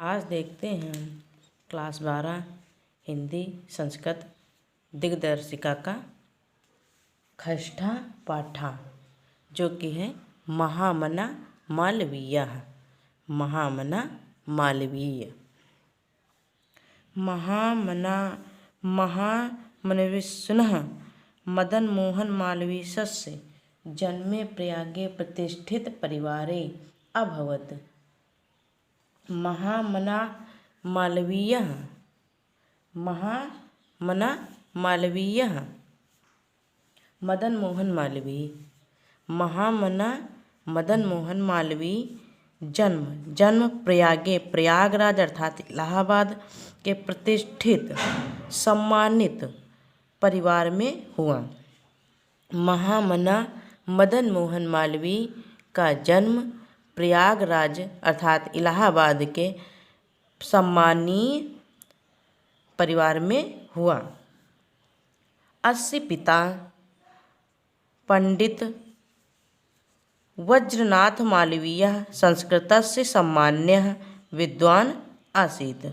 आज देखते हैं हम क्लास 12 हिंदी संस्कृत दिग्दर्शिका का खष्ठा पाठा, जो कि है महामना मालवीय। महामना मालवीय। महामनविष्णुः मदन मोहन मालवीयस्य जन्मे प्रयागे प्रतिष्ठित परिवारे अभवत्। महामना मालवीयः मदन मोहन मालवीय। महामना मदन मोहन मालवीय जन्म प्रयागराज अर्थात इलाहाबाद के प्रतिष्ठित सम्मानित परिवार में हुआ। महामना मदन मोहन मालवीय का जन्म प्रयागराज अर्थात इलाहाबाद के सम्मानीय परिवार में हुआ। अस्य पिता पंडित वज्रनाथ मालवीयः संस्कृतस्य सम्मान्यः विद्वान् आसीत्।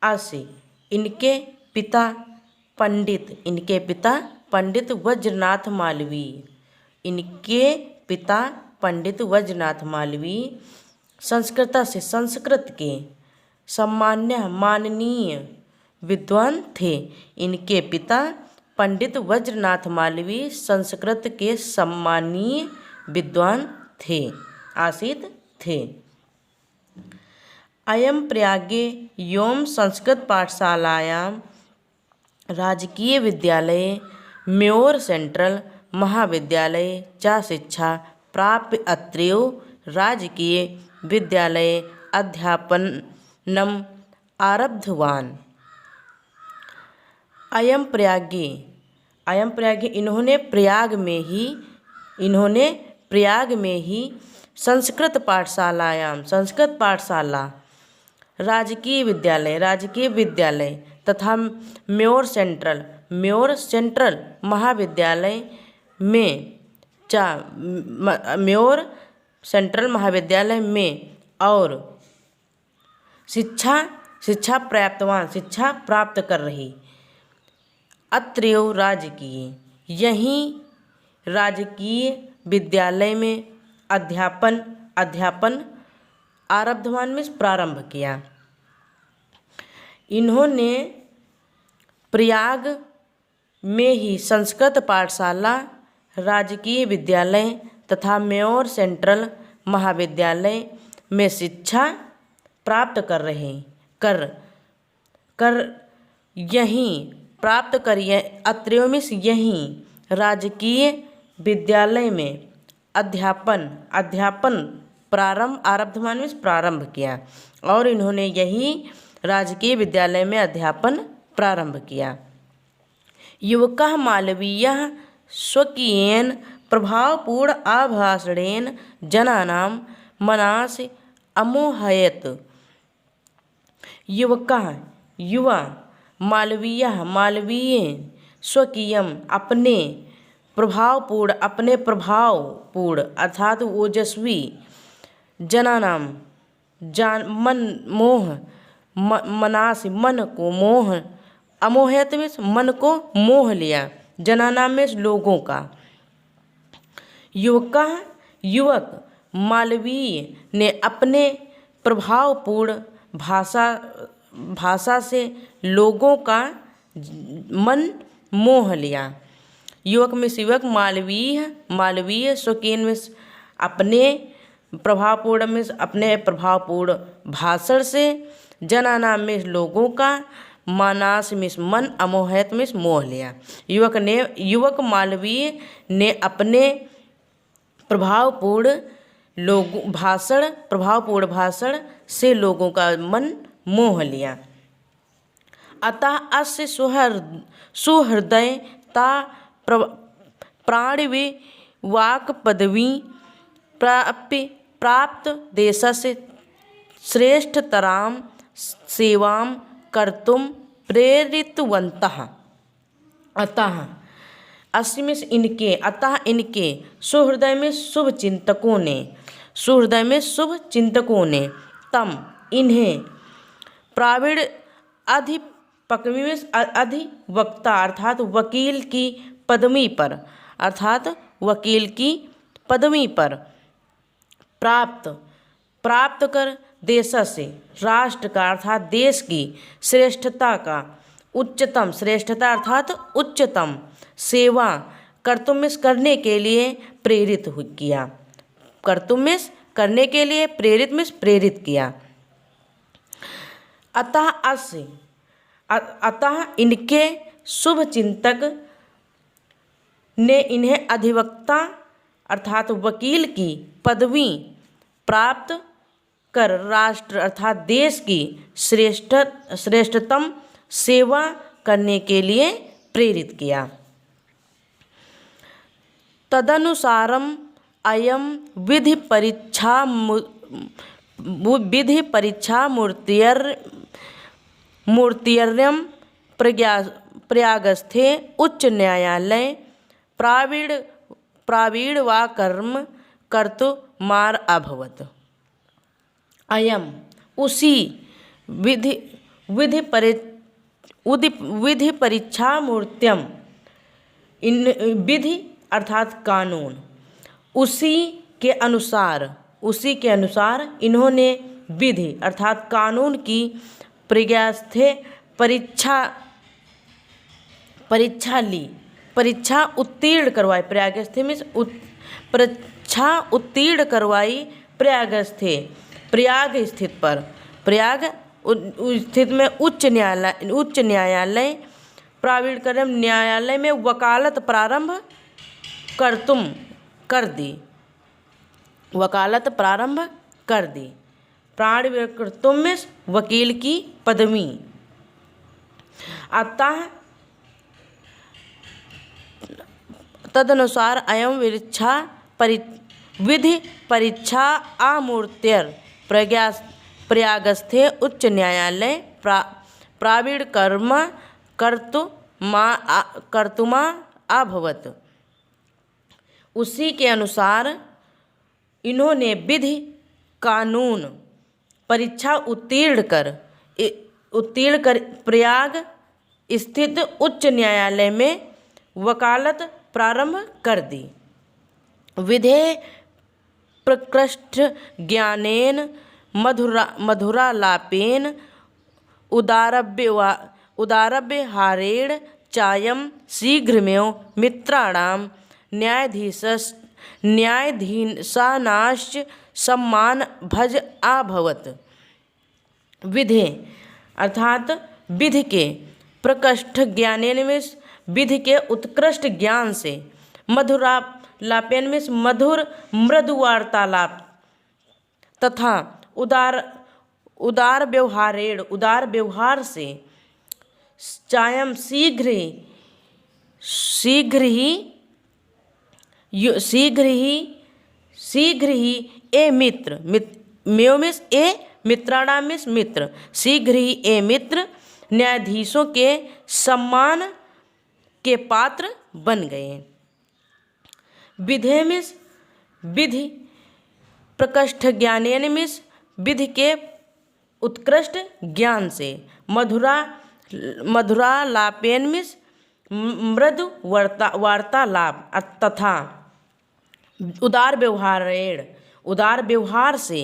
अस्य इनके पिता पंडित वज्रनाथ मालवीय। इनके पिता पंडित वज्रनाथ मालवीय संस्कृत के माननीय विद्वान थे। इनके पिता पंडित वज्रनाथ मालवीय संस्कृत के सम्मानीय विद्वान थे। अयं प्रयागे यों संस्कृत पाठशालायां राजकीय विद्यालये म्योर सेंट्रल महाविद्यालये च शिक्षा प्राप्य अत्रैव राजकीय विद्यालये अध्यापनम् आरब्धवान्। अयं प्रयागे इन्होंने प्रयाग में ही संस्कृत पाठशाला राजकीय विद्यालय तथा म्योर सेंट्रल महाविद्यालय में और शिक्षा प्राप्त कर रही। अत्रैव यहीं राजकीय विद्यालय में अध्यापन आरब्धवान में प्रारंभ किया। इन्होंने प्रयाग में ही संस्कृत पाठशाला राजकीय विद्यालय तथा म्योर सेंट्रल महाविद्यालय में शिक्षा प्राप्त अत्रैव में यहीं राजकीय विद्यालय में अध्यापन प्रारंभ किया और इन्होंने यही राजकीय विद्यालय में अध्यापन प्रारंभ किया। युवकः मालवीयः स्वकीयेन प्रभावपूर्ण आभाषणेन जनानां मनांसि अमोहयत्। युवा मालवीय स्वकीयम अपने प्रभावपूर्ण अर्थात ओजस्वी जनानाम मनांसि मन को मोह अमोहयत में मन को मोह लिया। जनानाम में लोगों का। युवक मालवीय ने अपने प्रभावपूर्ण भाषा से लोगों का मन मोह लिया। युवक में युवक मालवीय स्वकीन में अपने प्रभावपूर्ण भाषण से जनाना में लोगों का मानस में मन अमोहयत में मोह लिया। युवक मालवीय ने अपने प्रभावपूर्ण भाषण से लोगों का मन मोह लिया। अतः अस्य सुहृदयता प्राणविवाक पदवी प्राप्त देशस्य श्रेष्ठतरां सेवां कर्तुं प्रेरितवन्तः। अतः इनके सुहृदय में शुभ चिंतकों ने तम इन्हें प्रावीण अधिवक्ता अर्थात वकील की पदवी पर प्राप्त कर देश से राष्ट्र का अर्थात देश की श्रेष्ठता अर्थात उच्चतम सेवा कर्तव्य करने के लिए प्रेरित किया। अतः इनके शुभ चिंतक ने इन्हें अधिवक्ता अर्थात वकील की पदवी प्राप्त कर राष्ट्र अर्थात देश की श्रेष्ठतम सेवा करने के लिए प्रेरित किया। तदनुसारम अयम विधि परीक्षा मूर्तिर्यम प्रयागस्थे उच्च न्यायालय प्रावीण्यकर्म कर्तुमार अभवत। अयम उसी विधि परीक्षा मूर्त्यम विधि अर्थात कानून उसी के अनुसार इन्होंने विधि अर्थात कानून की परीक्षा उत्तीर्ण करवाई। प्रयागस्थे में परीक्षा उत्तीर्ण करवाई प्रयाग स्थित में उच्च न्यायालय प्रावीण्यकर्म न्यायालय में वकालत प्रारंभ कर दी। प्रावीण्यकर्तुम में वकील की पदवी। अतः तदनुसार अयम विधि परीक्षा आमूर्त्यर प्रयागस्थे उच्च न्यायालय प्रावीण्यकर्म कर्तुमा अभवत। उसी के अनुसार इन्होंने विधि कानून परीक्षा उत्तीर्ण कर प्रयाग स्थित उच्च न्यायालय में वकालत प्रारंभ कर दी। विधे प्रकृष्ट ज्ञानेन मधुरालापेन उदारव्यवहारेण चायं शीघ्रमेव मित्राणां न्यायाधीशानाश्च सम्मान भज अभवत। विधे अर्थात विधि के प्रकृष्ट ज्ञानेन में विधि के उत्कृष्ट ज्ञान से मधुरालापेन में मृदु वार्तालाप तथा उदार व्यवहार से चायम शीघ्र ही ए मित्र मित्राणाम मित्र शीघ्र ही ए मित्र न्यायाधीशों के सम्मान के पात्र बन गए। विधि प्रकृष्ट ज्ञानेन में विधि के उत्कृष्ट ज्ञान से मधुरालापेन में मृदु वार्तालाप तथा उदार व्यवहार से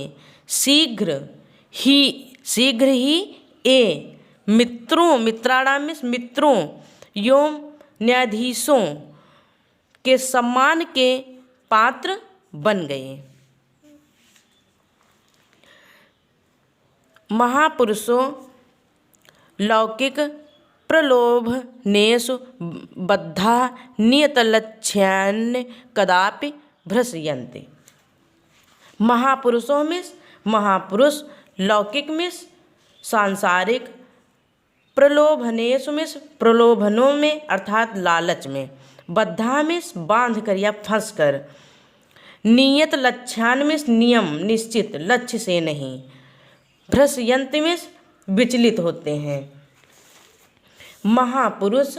शीघ्र ही ए मित्राणाम मित्रों एवं न्यायाधीशों के सम्मान के पात्र बन गए। महापुरुषों लौकिक प्रलोभनेषु बद्धा नियतलक्ष्यान् कदापि भ्रश्यन्ते। महापुरुष लौकिक में सांसारिक प्रलोभनों में अर्थात लालच में बद्धा में बांध कर या फंस कर नियत लक्ष्यान में नियम निश्चित लक्ष्य से नहीं भ्रश्यन्ते में विचलित होते हैं। महापुरुष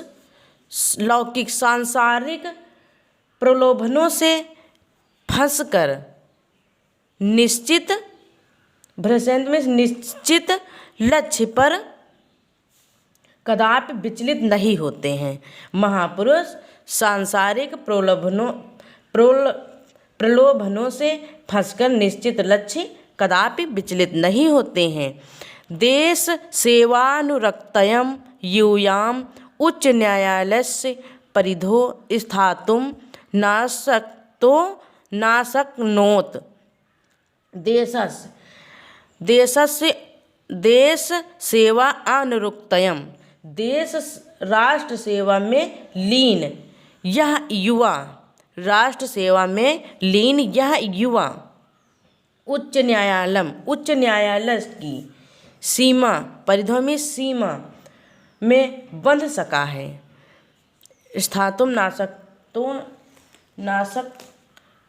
लौकिक सांसारिक प्रलोभनों से फंसकर निश्चित भ्रशयन्ति में निश्चित लक्ष्य पर कदापि विचलित नहीं होते हैं। महापुरुष सांसारिक प्रलोभनों से फंसकर निश्चित लक्ष्य कदापि विचलित नहीं होते हैं। देश सेवानुरक्तयं यूयाम उच्च न्यायालयस्य परिधो स्थातुं नाशक्नोत्। देश सेवा अनुरक्तयं, देश राष्ट्र सेवा में लीन यह युवा, राष्ट्र सेवा में लीन यह युवा उच्च न्यायालय की सीमा, परिधों में सीमा में बंध सका है। स्थातुम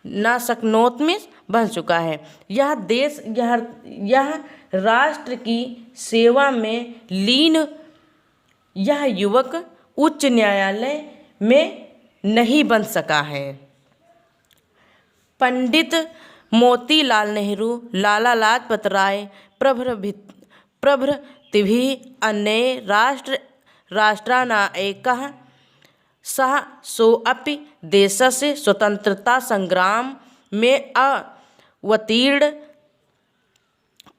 नाशक्नोत में बन चुका है। यह देश यह राष्ट्र की सेवा में लीन यह युवक उच्च न्यायालय में नहीं बन सका है। पंडित मोतीलाल नेहरू, लाला लाजपत राय प्रभृतिभिः अन्ये राष्ट्रनायकाः सह सोऽपि देशस्य स्वतंत्रता संग्राम में अवतीर्ण।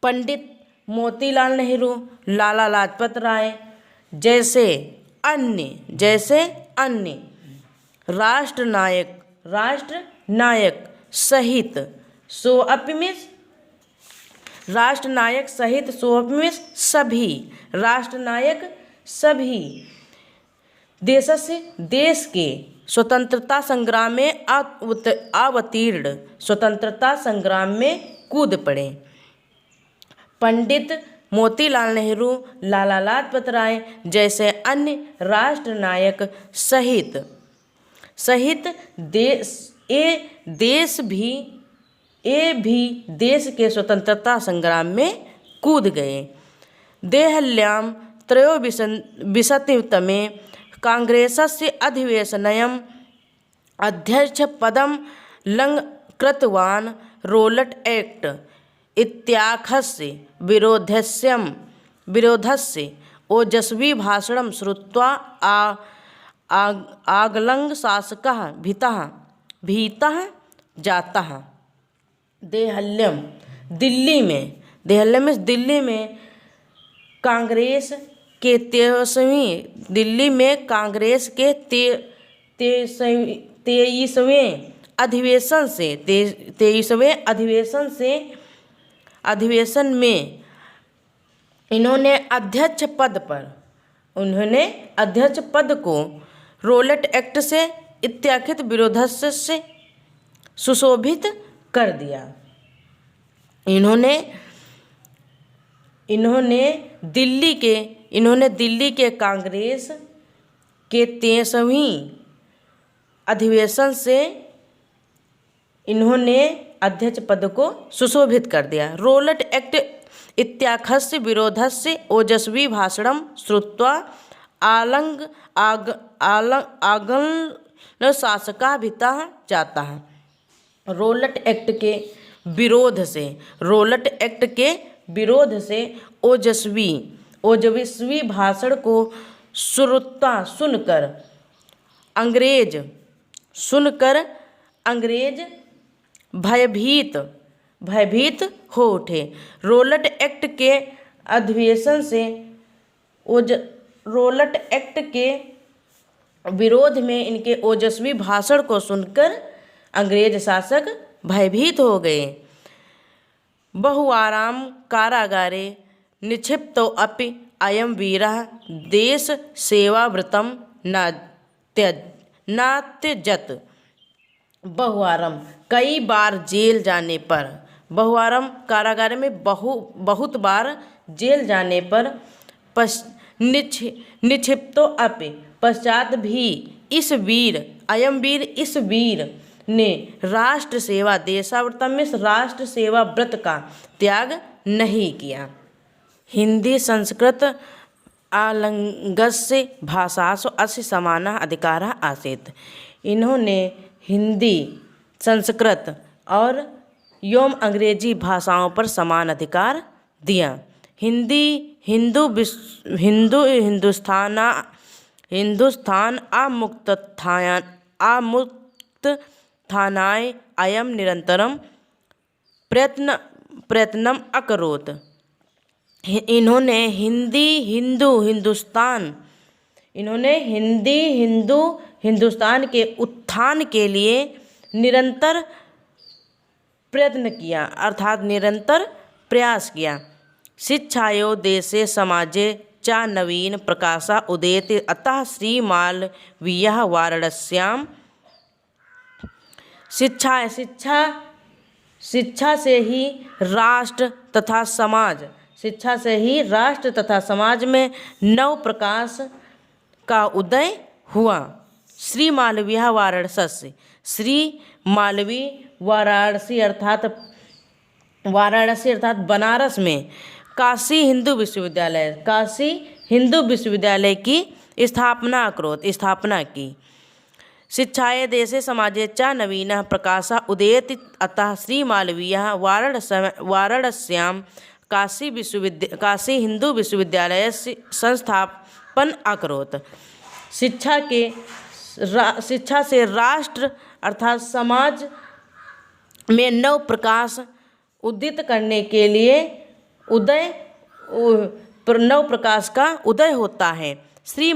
पंडित मोतीलाल नेहरू, लाला लाजपत राय जैसे अन्य राष्ट्रनायक सहित सोअपि में सभी देश के स्वतंत्रता संग्राम में अवतीर्ण, स्वतंत्रता संग्राम में कूद पड़े। पंडित मोतीलाल नेहरू, लाला लाजपत राय जैसे अन्य राष्ट्रनायक सहित देश देश के स्वतंत्रता संग्राम में कूद गए। देहल्यां त्रयोविंशतितमे कांग्रेसस्य अधिवेशनयम् अध्यक्षपदं लङ्कृतवान्। रोलट एक्ट इत्याख्यस्य विरोधस्य ओजस्वी भाषणं श्रुत्वा आंग्ल शासकः भीतः जातः। देहल्यां दिल्ली में कांग्रेस के 23वें अधिवेशन में इन्होंने अध्यक्ष पद को रोलट एक्ट से इत्याख्यित विरोधस्य से सुशोभित कर दिया। इन्होंने दिल्ली के कांग्रेस के 23वें अधिवेशन से इन्होंने अध्यक्ष पद को सुशोभित कर दिया। रोलट एक्ट इत्याख्यस्य विरोधस्य ओजस्वी भाषणं श्रुत्वा आंग्ल शासकः भीतः जातः। रोलट एक्ट के विरोध से ओजस्वी भाषण को सुनकर अंग्रेज भयभीत हो उठे। रोलट एक्ट के विरोध में इनके ओजस्वी भाषण को सुनकर अंग्रेज शासक भयभीत हो गए। बहुवारां कारागारे निक्षिप्तो अपि अयं वीरः देश सेवाव्रतं न त्यजत। बहुवारम कई बार जेल जाने पर, बहुवारम कारागार में बहुत बार जेल जाने पर निक्षिप्तो अपि पश्चात भी इस वीर ने राष्ट्र सेवा देशाव्रतम में राष्ट्र सेवा व्रत का त्याग नहीं किया। हिंदी संस्कृत आलंगस्य भाषासु अस्य समानः अधिकारः आसीत्। इन्होंने हिंदी, संस्कृत और एवं अंग्रेजी भाषाओं पर समान अधिकार दिया। हिंदुस्थान आमुक्तस्थानाय अयं निरंतरं प्रयत्नम अकरोत्। इन्होंने हिंदुस्तान के उत्थान के लिए निरंतर प्रयत्न किया अर्थात निरंतर प्रयास किया। शिक्षायो देशे समाजे च नवीन प्रकाशा उदेति अतः श्रीमालवीयः वाराणस्यां शिक्षा से ही राष्ट्र तथा समाज में नव प्रकाश का उदय हुआ। श्री मालवीय वाराणसी, श्री मालवी वाराणसी अर्थात बनारस में काशी हिंदू विश्वविद्यालय की स्थापना की। शिक्षाए देशे समाजे च नवीनः प्रकाशः उदेति अतः श्री मालवीयः वाराणस्यां काशी हिंदू विश्वविद्यालयस्य संस्थापन अकरोत्। शिक्षा से राष्ट्र अर्थात समाज में नव प्रकाश उदित करने के लिए नव प्रकाश का उदय होता है। श्री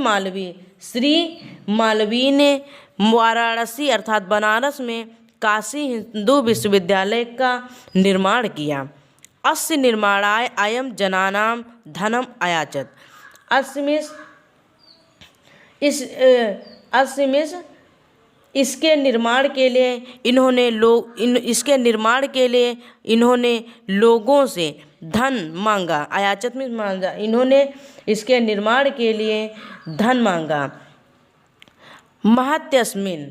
मालवी ने वाराणसी अर्थात बनारस में काशी हिंदू विश्वविद्यालय का निर्माण किया। अस्य निर्माणाय अयं जनानां धनम अयाचत। इसके निर्माण के लिए इन्होंने लोगों से धन मांगा। अयाचत मीन्स मांगा। इन्होंने इसके निर्माण के लिए धन मांगा। महत्यस्मिन्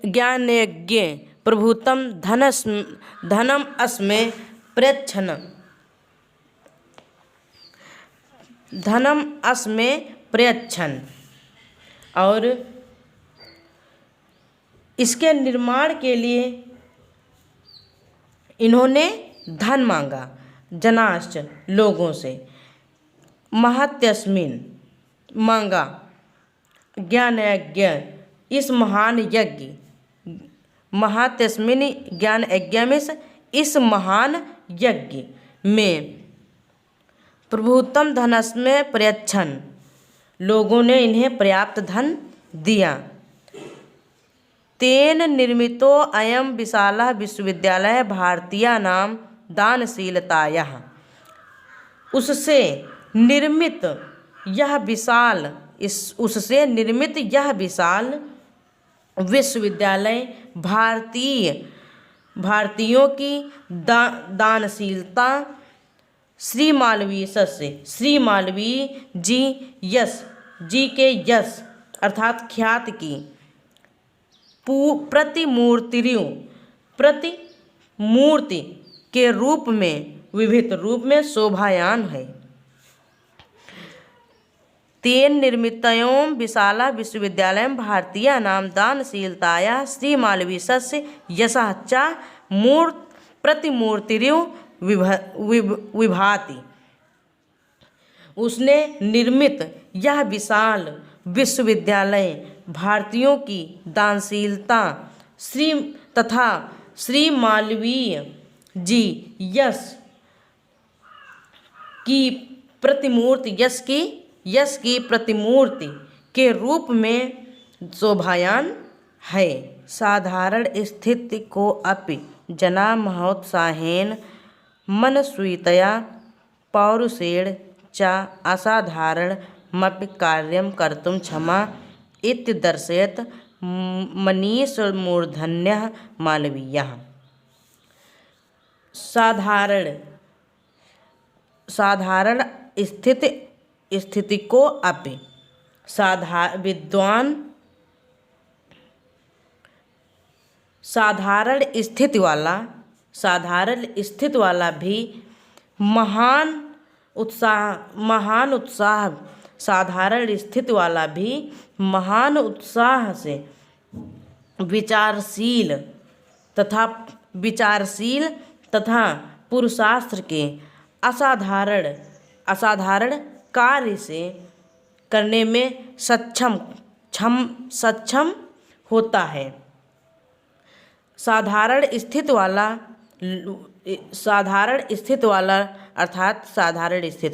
ज्ञानयज्ञ प्रभूतं धनम अस्मै प्रयच्छन्। और इसके निर्माण के लिए इन्होंने धन मांगा जनाश्च लोगों से। महत्यस्मिन् मांगा ज्ञान यज्ञ इस महान यज्ञ। महत्यस्मिन् ज्ञान यज्ञ में इस महान यज्ञ में प्रभूतम धनस्मै प्रयच्छन् लोगों ने इन्हें पर्याप्त धन दिया। तेन निर्मितो अयं विशालः विश्वविद्यालय भारतीयानां दानशीलतायाः। उससे निर्मित यह विशाल विश्वविद्यालय भारतीयों की दानशीलता श्री मालवी जी के यश अर्थात ख्यात की प्रतिमूर्ति के रूप में विविध रूप में शोभायान है। तेन निर्मितयों विशाला विश्वविद्यालय भारतीयानां दानशीलतायाः श्री मालवीयस्य यशः च प्रतिमूर्तिरिव विभाति। उसने निर्मित यह विशाल विश्वविद्यालय भारतीयों की दानशीलता तथा श्री मालवीय जी यश की प्रतिमूर्ति के रूप में शोभायान है। साधारण स्थिति को अपि जना महोत्साहेन मनस्वितया पौरुषेण च असाधारणमपि कार्यं कर्तुं क्षमा इति दर्शयत् मनीषमूर्धन्यः मालवीयः। साधारण स्थिति को अपि साधारण स्थिति वाला भी महान उत्साह से विचारशील तथा विचारशील तथा पुरुषार्थ के असाधारण कार्य से करने में सक्षम होता है। साधारण स्थित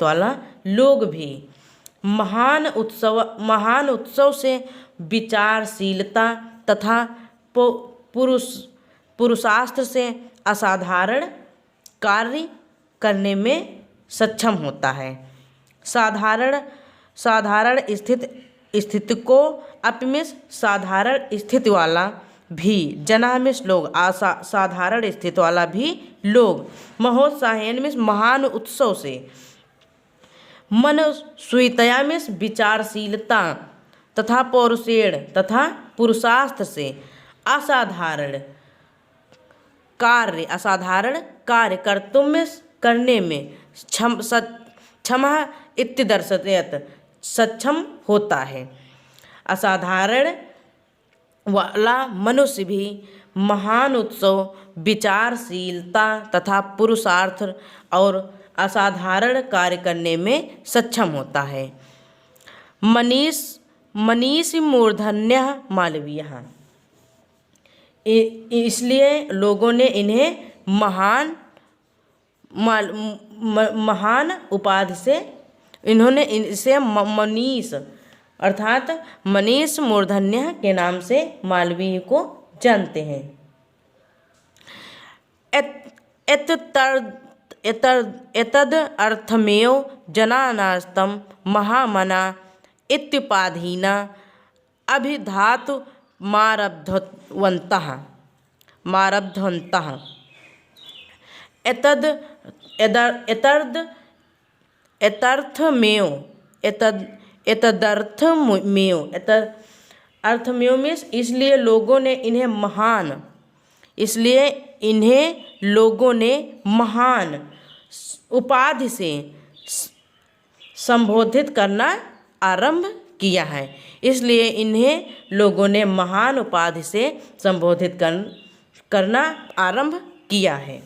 वाला लोग भी महान उत्सव से विचारशीलता तथा पुरुषार्थ से असाधारण कार्य करने में सक्षम होता है। साधारण स्थिति को अपमिस साधारण स्थिति वाला भी जनामिस लोग साधारण स्थिति वाला भी लोग महोत्साहेन में महान उत्सव से मन स्वीतया में विचारशीलता तथा पौरुषेण तथा पुरुषार्थ से असाधारण कार्य कर्तुम में करने में क्षमा इत्यदर्शयत सक्षम होता है। असाधारण वाला मनुष्य भी महान उत्सव विचारशीलता तथा पुरुषार्थ और असाधारण कार्य करने में सक्षम होता है। मनीष मूर्धन्य मालवीय, इसलिए लोगों ने इन्हें महान उपाधि से इसे मनीष अर्थात मनीष मूर्धन्य के नाम से मालवीय को जानते हैं। एतद अर्थमेव जनानास्तं महामना इत्युपाधिना अभिधातु मारब्धवन्तः अर्थमेव मीन्स इसलिए लोगों ने महान उपाधि से संबोधित करना आरंभ किया है। इसलिए इन्हें लोगों ने महान उपाधि से संबोधित करना आरंभ किया है।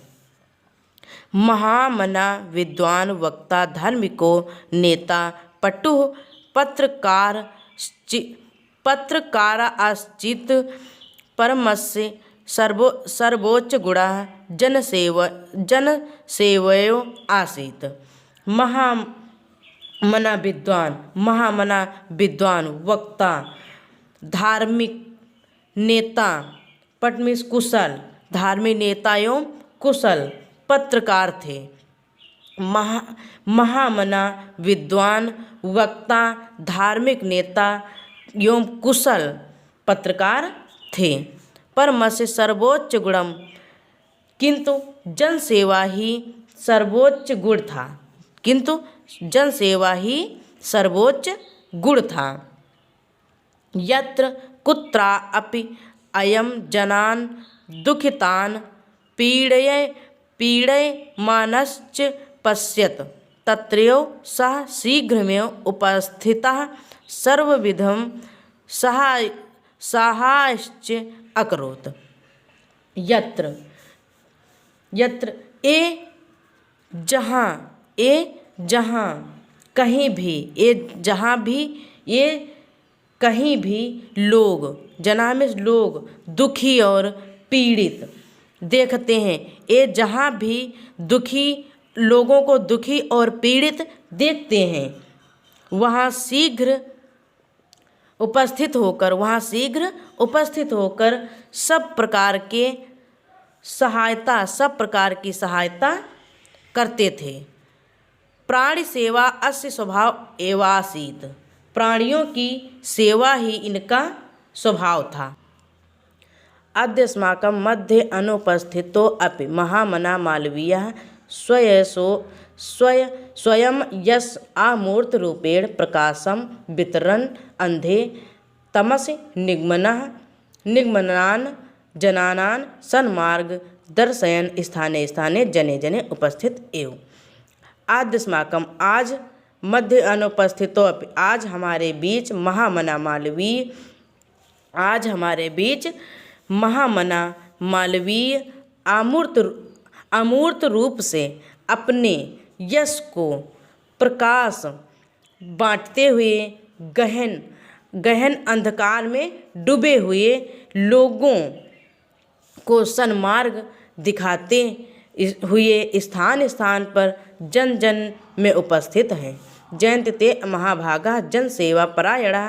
महामना विद्वान वक्ता धार्मिको नेता पटु पत्रकाराश्चित् परमस्य सर्वोच्च गुणः जनसेवयो आसीत्। महामना विद्वान वक्ता धार्मिक नेता पट मीन्स कुशल धार्मिक नेता एवं कुशल पत्रकार थे। महामना विद्वान वक्ता धार्मिक नेता एवं कुशल पत्रकार थे। परमस्य सर्वोच्च गुणम, किंतु जनसेवा ही सर्वोच्च गुण था। यत्र कुत्रा अपि अयम जनान् दुखितान् पीडयमानश्च पश्यत तत्रैव सः शीघ्रमेव उपस्थितः सर्वविधं साहाय्यश्च अकरोत्। यत्र जहाँ कहीं भी लोग जनामिस लोग दुखी और पीड़ित देखते हैं। ये जहाँ भी लोगों को दुखी और पीड़ित देखते हैं वहाँ शीघ्र उपस्थित होकर सब प्रकार की सहायता करते थे। प्राणी सेवा अस्य स्वभाव एवासीत, प्राणियों की सेवा ही इनका स्वभाव था। अद्यस्माकं मध्ये अनुपस्थितो अपि महामना मालवीयः स्वयं यश आमूर्तरूपेण प्रकाशं वितरन् अंधे तमसि निगमनान् जनानान् सन्मार्ग दर्शयन् स्थाने स्थाने जने जने उपस्थित एवं। आद्यस्माकं आज मध्य अनुपस्थितो अपि, आज हमारे बीच महामना मालवीय अमूर्त रूप से अपने यश को प्रकाश बांटते हुए गहन गहन अंधकार में डूबे हुए लोगों को सन्मार्ग दिखाते हुए स्थान स्थान पर जन जन में उपस्थित हैं। जयन्ति ते महाभागा जन सेवा परायणा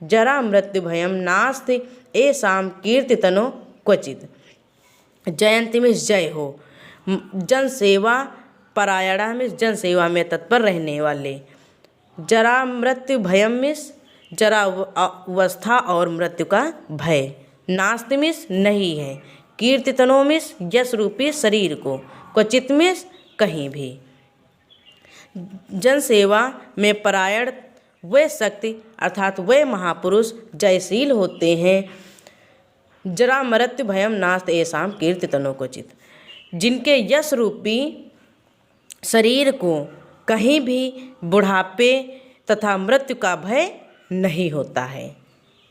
जरा मृत्यु भयम नास्ति येषां कीर्तितनो क्वचित्। जयंती में जय हो, जन सेवा परायणा में जन सेवा में तत्पर रहने वाले, जरा मृत्यु भयम में जरा अवस्था और मृत्यु का भय, नास्ति में नहीं है, कीर्तितनों में यश रूपी शरीर को, क्वचित में कहीं भी। जन सेवा में परायण वे शक्ति अर्थात वे महापुरुष जयशील होते हैं, जरा मृत्यु भयम नास्त येषां कीर्तितनो क्वचित्, जिनके यश रूपी शरीर को कहीं भी बुढ़ापे तथा मृत्यु का भय नहीं होता है।